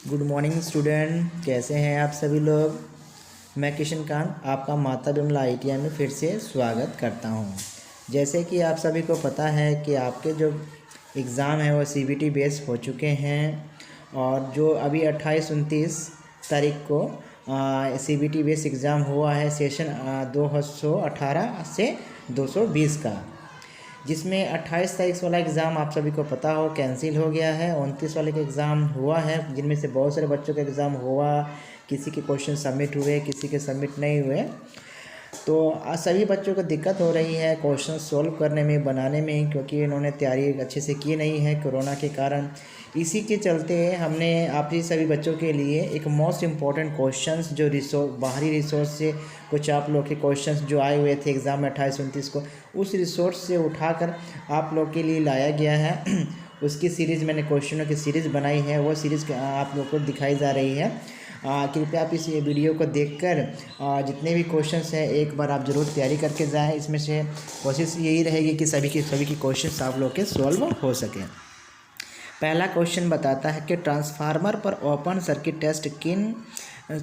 Good morning student, कैसे हैं आप सभी लोग। मैं किशनकांत आपका माता बिमला ITI में फिर से स्वागत करता हूं। जैसे कि आप सभी को पता है कि आपके जो एग्ज़ाम है वो CBT बेस हो चुके हैं और जो अभी 28-29 तारीख को CBT बेस एग्ज़ाम हुआ है सेशन 218 से 220 का, जिसमें 28 तारीख वाला एग्ज़ाम आप सभी को पता हो कैंसिल हो गया है। 29 वाले का एग्ज़ाम हुआ है, जिनमें से बहुत सारे बच्चों का एग्ज़ाम हुआ, किसी के क्वेश्चन सबमिट हुए, किसी के सबमिट नहीं हुए। तो सभी बच्चों को दिक्कत हो रही है क्वेश्चन सॉल्व करने में, बनाने में, क्योंकि इन्होंने तैयारी अच्छे से की नहीं है कोरोना के कारण। इसी के चलते हमने आप ही सभी बच्चों के लिए एक मोस्ट इम्पॉर्टेंट क्वेश्चंस जो बाहरी रिसोर्स से कुछ आप लोग के क्वेश्चंस जो आए हुए थे एग्ज़ाम में 28-29 को, उस रिसोर्स से उठाकर आप लोग के लिए लाया गया है। उसकी सीरीज़ मैंने क्वेश्चनों की सीरीज़ बनाई है, वो सीरीज़ आप लोग को दिखाई जा रही है। कृपया आप इस वीडियो को देखकर जितने भी क्वेश्चंस हैं एक बार आप ज़रूर तैयारी करके जाएं। इसमें से कोशिश यही रहेगी कि सभी की क्वेश्चंस आप लोग के सॉल्व हो सकें। पहला क्वेश्चन बताता है कि ट्रांसफार्मर पर ओपन सर्किट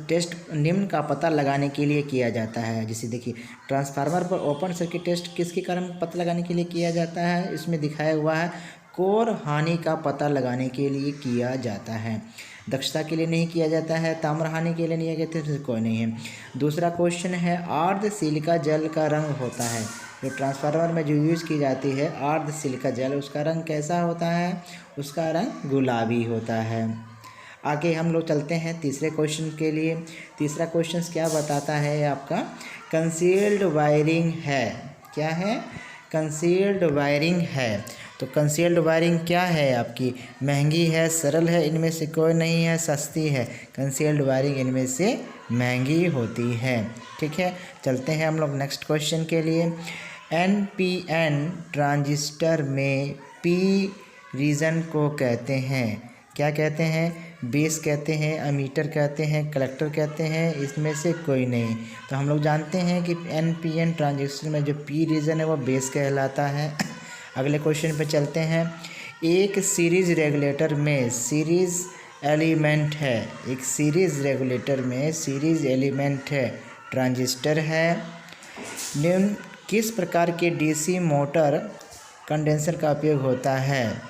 टेस्ट निम्न का पता लगाने के लिए किया जाता है। जैसे देखिए, ट्रांसफार्मर पर ओपन सर्किट टेस्ट किसके कारण पता लगाने के लिए किया जाता है, इसमें दिखाया हुआ है कोर हानि का पता लगाने के लिए किया जाता है। दक्षता के लिए नहीं किया जाता है, ताम्र हानि के लिए नहीं किया जाता है, कोई नहीं है। दूसरा क्वेश्चन है अर्ध सिलिका जल का रंग होता है। जो ट्रांसफार्मर में जो यूज़ की जाती है अर्ध सिलिका जल, उसका रंग कैसा होता है? उसका रंग गुलाबी होता है। आगे हम लोग चलते हैं तीसरे क्वेश्चन के लिए। तीसरा क्वेश्चन क्या बताता है आपका? कंसील्ड वायरिंग है। क्या है? कंसील्ड वायरिंग है। तो कंसील्ड वायरिंग क्या है आपकी? महंगी है, सरल है, इनमें से कोई नहीं है, सस्ती है। कंसील्ड वायरिंग इनमें से महंगी होती है। ठीक है, चलते हैं हम लोग नेक्स्ट क्वेश्चन के लिए। NPN ट्रांजिस्टर में P रीजन को कहते हैं। क्या कहते हैं? बेस कहते हैं, अमीटर कहते हैं, कलेक्टर कहते हैं, इसमें से कोई नहीं। तो हम लोग जानते हैं कि NPN ट्रांजिस्टर में जो P रीजन है वो बेस कहलाता है। अगले क्वेश्चन पे चलते हैं। एक सीरीज रेगुलेटर में सीरीज एलिमेंट है। एक सीरीज रेगुलेटर में सीरीज एलिमेंट है, ट्रांजिस्टर है। निम्न किस प्रकार के DC मोटर कंडेंसर का उपयोग होता है?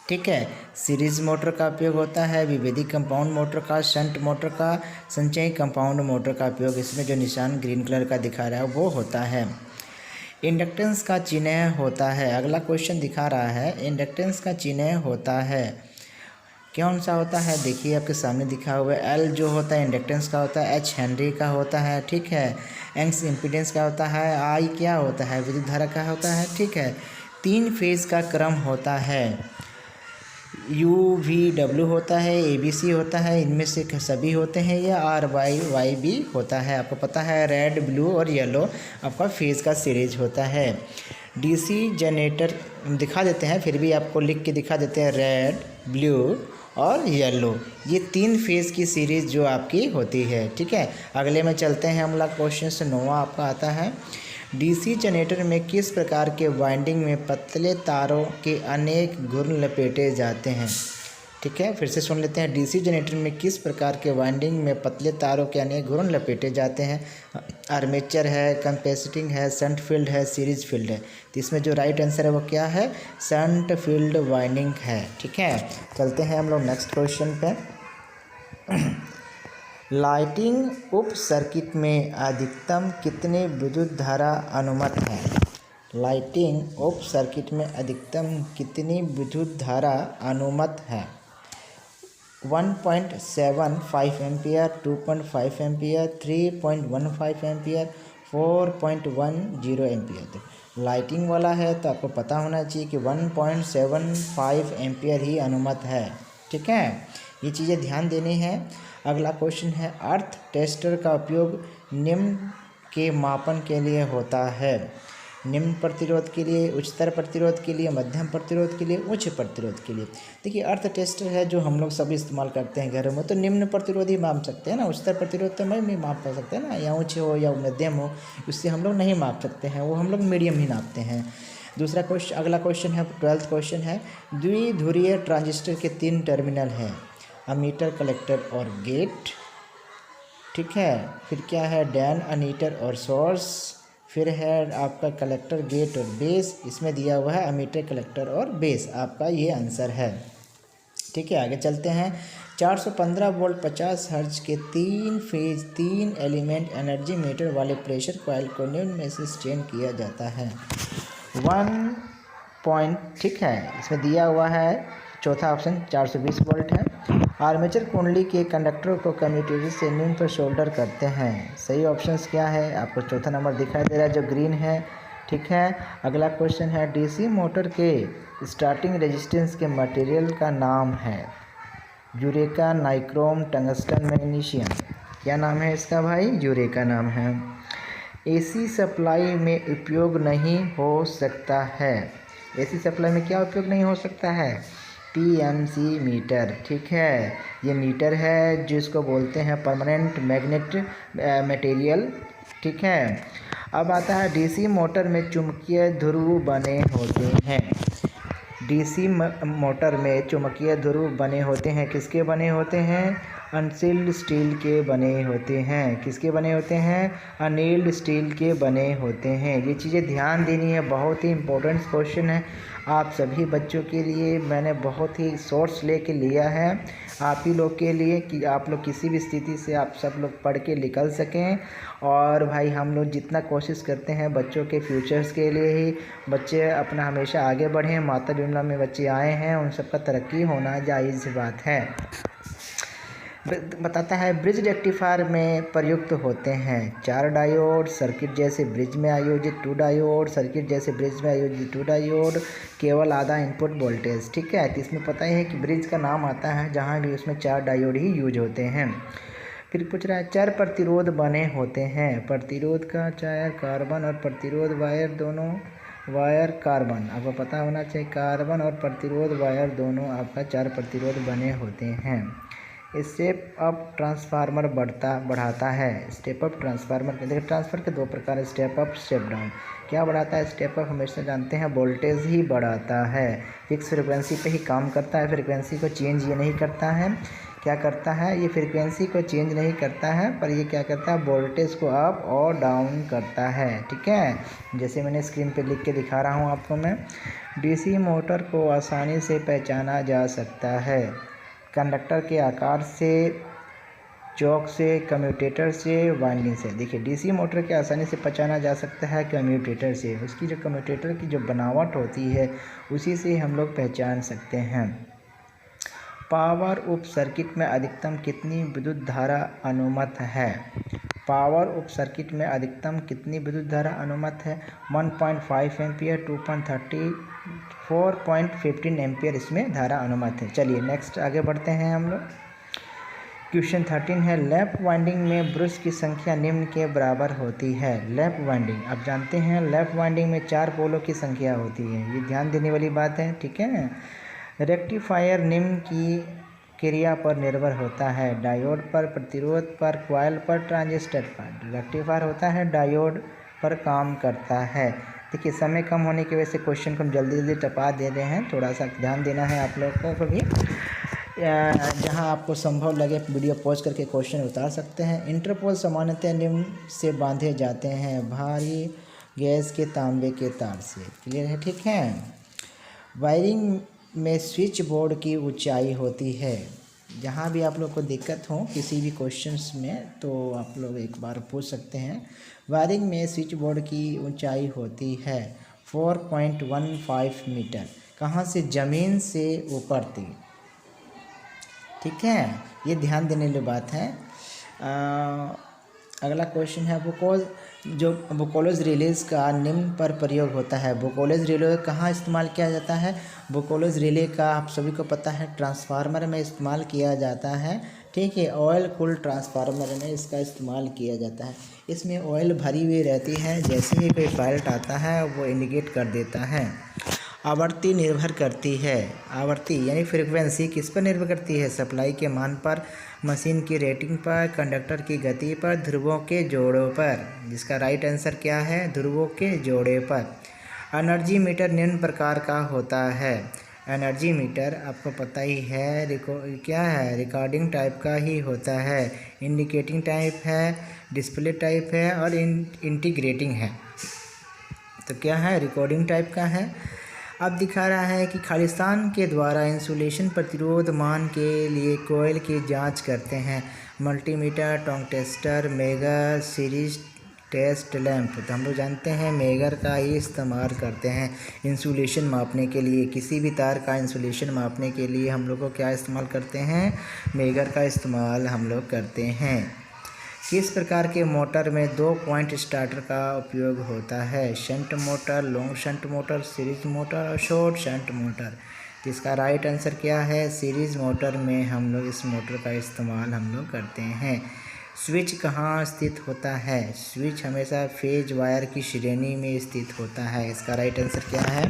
ठीक है, सीरीज मोटर का उपयोग होता है, विभेदी कंपाउंड मोटर का, शंट मोटर का, संचयी कंपाउंड मोटर का उपयोग, इसमें जो निशान ग्रीन कलर का दिखा रहा है वो होता है। इंडक्टेंस का चिन्ह होता है। अगला क्वेश्चन दिखा रहा है इंडक्टेंस का चिन्ह होता है। कौन सा होता है? देखिए आपके सामने दिखा हुआ है। L जो होता है इंडक्टेंस का होता है, H हेनरी का होता है, ठीक है। X इम्पीडेंस का होता है, I क्या होता है? विद्युत धारा का होता है, ठीक है। 3 फेज का क्रम होता है। UVW होता है, ABC होता है, इनमें से सभी होते हैं, या RYYB होता है। आपको पता है रेड, ब्लू और येलो आपका फेज का सीरीज होता है। DC जनरेटर दिखा देते हैं, फिर भी आपको लिख के दिखा देते हैं, रेड, ब्लू और येलो, ये 3 फेज़ की सीरीज़ जो आपकी होती है। ठीक है, अगले में चलते हैं। अगला क्वेश्चन से 9वां आपका आता है। DC जनरेटर में किस प्रकार के वाइंडिंग में पतले तारों के अनेक घुर्न लपेटे जाते हैं? ठीक है, फिर से सुन लेते हैं। DC जनरेटर में किस प्रकार के वाइंडिंग में पतले तारों के अनेक घुर्न लपेटे जाते हैं? आर्मेचर है, कैपेसिटिंग है, शंट फील्ड है, सीरीज फील्ड है। तो इसमें जो राइट आंसर है वो क्या है? शंट फील्ड वाइंडिंग है। ठीक है, चलते हैं हम लोग नेक्स्ट क्वेश्चन पे। लाइटिंग उप सर्किट में अधिकतम कितनी विद्युत धारा अनुमत है? लाइटिंग उप सर्किट में अधिकतम कितनी विद्युत धारा अनुमत है? 1.75 एम्पियर, 2.5 एम्पियर, 3.15 एम्पियर, 4.10 एम्पियर। तो लाइटिंग वाला है तो आपको पता होना चाहिए कि 1.75 एम्पियर ही अनुमत है। ठीक है, ये चीज़ें ध्यान देनी है। अगला क्वेश्चन है अर्थ टेस्टर का उपयोग निम्न के मापन के लिए होता है। निम्न प्रतिरोध के लिए, उच्चतर प्रतिरोध के लिए, मध्यम प्रतिरोध के लिए, उच्च प्रतिरोध के लिए। देखिए अर्थ टेस्टर है जो हम लोग सभी इस्तेमाल करते हैं घरों में, तो निम्न प्रतिरोध ही माप सकते हैं ना। उच्चतर प्रतिरोध तो मैं नहीं माप सकते हैं ना, या उच्च हो या मध्यम हो, उससे हम लोग नहीं माप सकते हैं, वो हम लोग मीडियम ही नापते हैं। दूसरा क्वेश्चन, अगला क्वेश्चन है 12th क्वेश्चन है। द्विध्रुवीय ट्रांजिस्टर के 3 टर्मिनल हैं। अमीटर, कलेक्टर और गेट। ठीक है, फिर क्या है, डैन, अमीटर और सोर्स। फिर है आपका कलेक्टर, गेट और बेस। इसमें दिया हुआ है अमीटर, कलेक्टर और बेस, आपका ये आंसर है। ठीक है, आगे चलते हैं। 415 वोल्ट 50 हर्ट्ज के 3 फेज 3 एलिमेंट एनर्जी मीटर वाले प्रेशर कॉइल को निम्न में से स्ट्रेन किया जाता है। 1 पॉइंट, ठीक है, इसमें दिया हुआ है चौथा ऑप्शन 420 वोल्ट है। आर्मेचर कुंडली के कंडक्टर को कम्यूटेटर से निम्न पर शोल्डर करते हैं। सही ऑप्शंस क्या है, आपको चौथा नंबर दिखाई दे रहा है जो ग्रीन है। ठीक है, अगला क्वेश्चन है, डीसी मोटर के स्टार्टिंग रेजिस्टेंस के मटेरियल का नाम है यूरेका, नाइक्रोम, टंगस्टन, मैग्नीशियम। क्या नाम है इसका भाई, यूरेका नाम है। एसी सप्लाई में उपयोग नहीं हो सकता है। एसी सप्लाई में क्या उपयोग नहीं हो सकता है, पीएमसी मीटर। ठीक है, ये मीटर है जिसको बोलते हैं परमानेंट मैग्नेट मटेरियल। ठीक है, अब आता है डीसी मोटर में चुंबकीय ध्रुव बने होते हैं। डीसी मोटर में चुंबकीय ध्रुव बने होते हैं, किसके बने होते हैं, अनसील्ड स्टील के बने होते हैं। किसके बने होते हैं, अनसील्ड स्टील के बने होते हैं। ये चीज़ें ध्यान देनी है, बहुत ही इंपॉर्टेंट क्वेश्चन है आप सभी बच्चों के लिए। मैंने बहुत ही सोर्स लेके लिया है आप ही लोग के लिए कि आप लोग किसी भी स्थिति से आप सब लोग पढ़ के निकल सकें। और भाई हम लोग जितना कोशिश करते हैं बच्चों के फ्यूचर्स के लिए ही, बच्चे अपना हमेशा आगे बढ़ें। माता बिमला में बच्चे आए हैं, उन सबका तरक्की होना जायज़ बात है। बताता है ब्रिज रेक्टिफायर में प्रयुक्त होते हैं 4 डायोड, सर्किट जैसे ब्रिज में आयोजित 2 डायोड, सर्किट जैसे ब्रिज में आयोजित 2 डायोड, केवल आधा इनपुट वोल्टेज। ठीक है, तो इसमें पता ही है कि ब्रिज का नाम आता है जहां भी उसमें 4 डायोड ही यूज होते हैं। फिर पूछ रहा है चर प्रतिरोध बने होते हैं। प्रतिरोध का चार कार्बन और प्रतिरोध वायर दोनों, वायर कार्बन, आपको पता होना चाहिए कार्बन और प्रतिरोध वायर दोनों आपका 4 प्रतिरोध बने होते हैं। स्टेप अप ट्रांसफार्मर बढ़ाता है। स्टेप अप ट्रांसफार्मर, देखिए ट्रांसफर के 2 प्रकार है, स्टेप अप, स्टेप डाउन। क्या बढ़ाता है, स्टेप अप हमेशा जानते हैं वोल्टेज ही बढ़ाता है, फिक्स फ्रिक्वेंसी पे ही काम करता है, फ्रिक्वेंसी को चेंज ये नहीं करता है। क्या करता है, ये फ्रिक्वेंसी को चेंज नहीं करता है, पर ये क्या करता है, वोल्टेज को अप और डाउन करता है। ठीक है, जैसे मैंने स्क्रीन पे लिख के दिखा रहा हूँ आपको मैं। डीसी मोटर को आसानी से पहचाना जा सकता है कंडक्टर के आकार से, चौक से, कम्यूटेटर से, वाइंडिंग से। देखिए डीसी मोटर के आसानी से पहचाना जा सकता है कम्यूटेटर से, उसकी जो कम्यूटेटर की जो बनावट होती है उसी से हम लोग पहचान सकते हैं। पावर उप सर्किट में अधिकतम कितनी विद्युत धारा अनुमत है। पावर उप सर्किट में अधिकतम कितनी विद्युत धारा अनुमत है, 1.5 एम्पियर, 2.30, 4.15 एम्पियर इसमें धारा अनुमत है। चलिए नेक्स्ट आगे बढ़ते हैं हम लोग। क्वेश्चन 13 है, लैप वाइंडिंग में ब्रश की संख्या निम्न के बराबर होती है। लैप वाइंडिंग, आप जानते हैं लैप वाइंडिंग में 4 पोलों की संख्या होती है, ये ध्यान देने वाली बात है। ठीक है, रेक्टिफायर निम्न की क्रिया पर निर्भर होता है, डायोड पर, प्रतिरोध पर, कॉइल पर, ट्रांजिस्टर पर। रेक्टिफायर होता है डायोड पर काम करता है। देखिए समय कम होने की वजह से क्वेश्चन को हम जल्दी टपा दे रहे हैं, थोड़ा सा ध्यान देना है आप लोगों को भी। जहां आपको संभव लगे वीडियो पॉज करके क्वेश्चन उतार सकते हैं। इंटरपोल सामान्यतः निम्न से बांधे जाते हैं, भारी गैस के तांबे के तार से। क्लियर है, ठीक है। वायरिंग में स्विच बोर्ड की ऊंचाई होती है। जहाँ भी आप लोग को दिक्कत हो किसी भी क्वेश्चंस में तो आप लोग एक बार पूछ सकते हैं। वायरिंग में स्विच बोर्ड की ऊंचाई होती है 4.15 मीटर। कहाँ से, ज़मीन से ऊपर तक। ठीक है, ये ध्यान देने वाली बात है। अगला क्वेश्चन है, वोकोलज रिलेज का निम्न पर प्रयोग होता है। वोकोलज रिले कहाँ इस्तेमाल किया जाता है, वोकोलज रिले का आप सभी को पता है ट्रांसफार्मर में इस्तेमाल किया जाता है। ठीक है, ऑयल कूल ट्रांसफार्मर में इसका इस्तेमाल किया जाता है। इसमें ऑयल भरी हुई रहती है, जैसे ही कोई फॉल्ट आता है वो इंडिकेट कर देता है। आवृत्ति निर्भर करती है, आवृत्ति यानी फ्रीक्वेंसी किस पर निर्भर करती है, सप्लाई के मान पर, मशीन की रेटिंग पर, कंडक्टर की गति पर, ध्रुवों के जोड़ों पर। जिसका राइट आंसर क्या है, ध्रुवों के जोड़े पर। एनर्जी मीटर निम्न प्रकार का होता है। एनर्जी मीटर आपको पता ही है क्या है, रिकॉर्डिंग टाइप का ही होता है, इंडिकेटिंग टाइप है, डिस्प्ले टाइप है और इंटीग्रेटिंग है। तो क्या है, रिकॉर्डिंग टाइप का है। अब दिखा रहा है कि खालिस्तान के द्वारा इंसुलेशन प्रतिरोध मान के लिए कोयल की जांच करते हैं, multimeter, tong tester, megger, series test lamp. तो हम लोग जानते हैं मेगर का ही इस्तेमाल करते हैं इंसुलेशन मापने के लिए। किसी भी तार का इंसुलेशन मापने के लिए हम लोग को क्या इस्तेमाल करते हैं, मेगर का इस्तेमाल हम लोग करते हैं। किस प्रकार के मोटर में 2 पॉइंट स्टार्टर का उपयोग होता है, shunt motor, long shunt motor, series motor और शॉर्ट शंट मोटर। तो इसका राइट आंसर क्या है, सीरीज मोटर में हम लोग इस मोटर का इस्तेमाल हम लोग करते हैं। स्विच कहाँ स्थित होता है, स्विच हमेशा फेज वायर की श्रेणी में स्थित होता है। इसका राइट आंसर क्या है,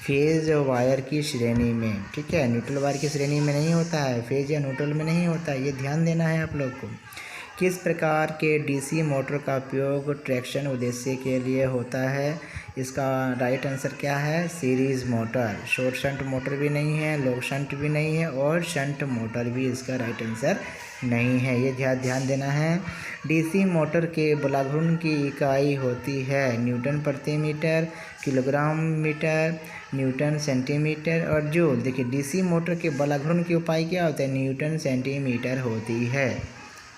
फेज वायर की श्रेणी में। ठीक है, न्यूट्रल वायर की श्रेणी में नहीं होता है, फेज या न्यूट्रल में नहीं होता है, ये ध्यान देना है आप लोग को। किस प्रकार के डीसी मोटर का उपयोग ट्रैक्शन उद्देश्य के लिए होता है, इसका राइट आंसर क्या है, series motor. Short shunt motor भी नहीं है, लॉन्ग शंट भी नहीं है और शंट मोटर भी इसका राइट आंसर नहीं है, ये ध्यान देना है। डीसी मोटर के बलाघूर्ण की इकाई होती है न्यूटन प्रति metre, kilogram metre, newton centimetre और जूल। देखिए डीसी मोटर के बलाघूर्ण की इकाई क्या होता है, न्यूटन सेंटीमीटर होती है।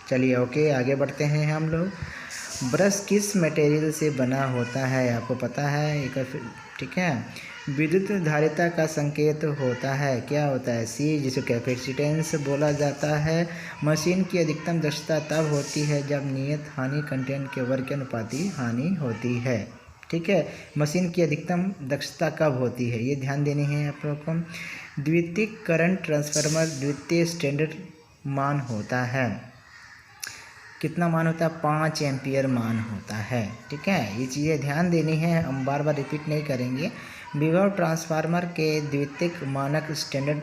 चलिए ओके, आगे बढ़ते हैं हम लोग। ब्रश किस मटेरियल से बना होता है, आपको पता है एक, ठीक है। विद्युत धारिता का संकेत होता है, क्या होता है, सी, जिसे कैपेसिटेंस बोला जाता है। मशीन की अधिकतम दक्षता तब होती है जब नियत हानि कंटेंट के वर्ग के अनुपाती हानि होती है। ठीक है, मशीन की अधिकतम दक्षता कब होती है, ये ध्यान देनी है आप लोग को। द्वितीयक करंट ट्रांसफार्मर द्वितीय स्टैंडर्ड मान होता है, कितना मान होता है, 5 एम्पियर मान होता है। ठीक है, ये चीज़ें ध्यान देनी है, हम बार बार रिपीट नहीं करेंगे। विभव ट्रांसफार्मर के द्वितीयक मानक स्टैंडर्ड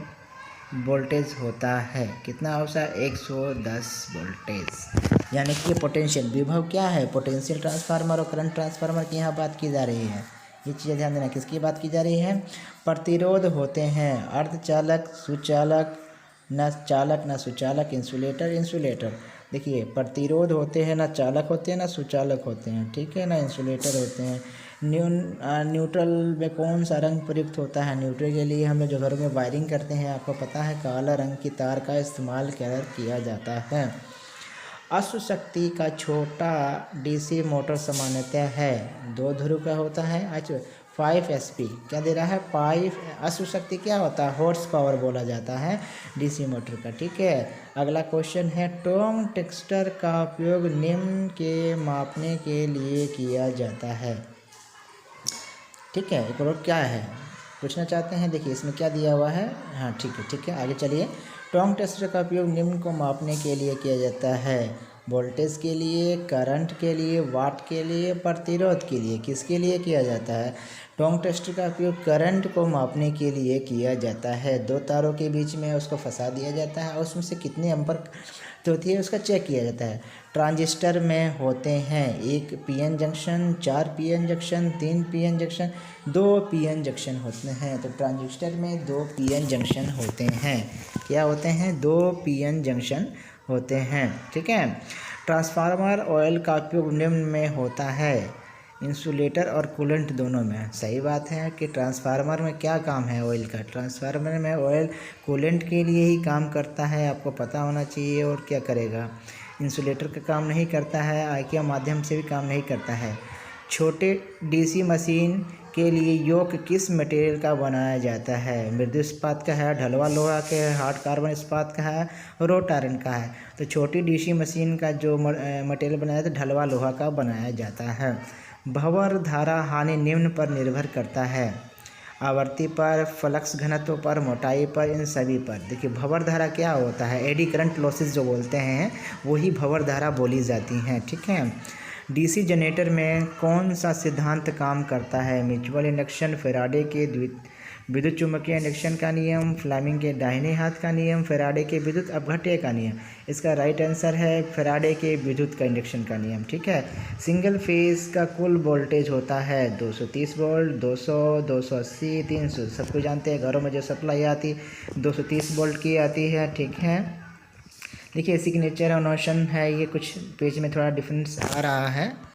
वोल्टेज होता है, कितना होता है, 110 वोल्टेज। यानी कि पोटेंशियल, विभव क्या है, पोटेंशियल ट्रांसफार्मर और करंट ट्रांसफार्मर की यहाँ बात की जा रही है। ये चीज़ें ध्यान देना, किसकी बात की जा रही है, प्रतिरोध होते हैं अर्धचालक, सुचालक, न चालक न सुचालक, इंसुलेटर इंसुलेटर। देखिए प्रतिरोध होते हैं, ना चालक होते हैं ना सुचालक होते हैं, ठीक है ना, इंसुलेटर होते हैं। न्यूट्रल में कौन सा रंग प्रयुक्त होता है, न्यूट्रल के लिए हम लोग जो घरों में वायरिंग करते हैं आपको पता है काला रंग की तार का इस्तेमाल किया जाता है। अश्व शक्ति का छोटा डीसी मोटर सामान्यतः है 2 ध्रुव का होता है। अच्छा 5 SP क्या दे रहा है, 5 अश्व शक्ति क्या होता है, हॉर्स पावर बोला जाता है डीसी मोटर का। ठीक है, अगला क्वेश्चन है, टोंग टेस्टर का उपयोग निम्न के मापने के लिए किया जाता है। ठीक है, एक और क्या है पूछना चाहते हैं, देखिए इसमें क्या दिया हुआ है, हाँ ठीक है आगे चलिए। टोंग टेस्टर का उपयोग निम्न को मापने के लिए किया जाता है, वोल्टेज के लिए, करंट के लिए, वाट के लिए, प्रतिरोध के लिए। किसके लिए किया जाता है, टोंग टेस्टर का उपयोग करंट को मापने के लिए किया जाता है। 2 तारों के बीच में उसको फंसा दिया जाता है और उसमें से कितने एम्पर होती है उसका चेक किया जाता है। ट्रांजिस्टर में होते हैं 1 PN junction, 4 PN junction, 3 PN junction, 2 PN junction होते हैं। तो ट्रांजिस्टर में 2 PN जंक्शन होते हैं, क्या होते हैं, 2 PN जंक्शन होते हैं। ठीक है, ट्रांसफार्मर ऑयल का उपयोग निम्न में होता है, इंसुलेटर और कूलेंट दोनों में। सही बात है कि ट्रांसफार्मर में क्या काम है ऑयल का, ट्रांसफार्मर में ऑयल कूलेंट के लिए ही काम करता है, आपको पता होना चाहिए। और क्या करेगा, इंसुलेटर का काम नहीं करता है, आय के माध्यम से भी काम नहीं करता है। छोटे डीसी मशीन के लिए योक किस मटेरियल का बनाया जाता है, मृदु इस्पात का है, ढलवा लोहा के है, हार्ड कार्बन इस्पात का है, रोट आयरन का है। तो छोटी डीसी मशीन का जो मटेरियल बनाया जाता है ढलवा लोहा का बनाया जाता है। भंवर धारा हानि निम्न पर निर्भर करता है, आवृत्ति पर, फ्लक्स घनत्व पर, मोटाई पर, इन सभी पर। देखिए भंवर धारा क्या होता है, एडी करंट लॉसेस जो बोलते हैं वही भंवर धारा बोली जाती हैं। ठीक है, डीसी जनरेटर में कौन सा सिद्धांत काम करता है, म्यूचुअल इंडक्शन, फैराडे के विद्युत चुम्बकीय इंडक्शन का नियम, फ्लेमिंग के दाहिने हाथ का नियम, फैराडे के विद्युत अपघट्य का नियम। इसका राइट आंसर है फैराडे के विद्युत का इंडक्शन का नियम। ठीक है। सिंगल फेज का कुल वोल्टेज होता है 230 वोल्ट, 200, 280, 300। सबको जानते हैं, घरों में जो सप्लाई आती 230 वोल्ट की आती है। ठीक है। देखिए सिग्नेचर और नोशन है, ये कुछ पेज में थोड़ा डिफरेंस आ रहा है।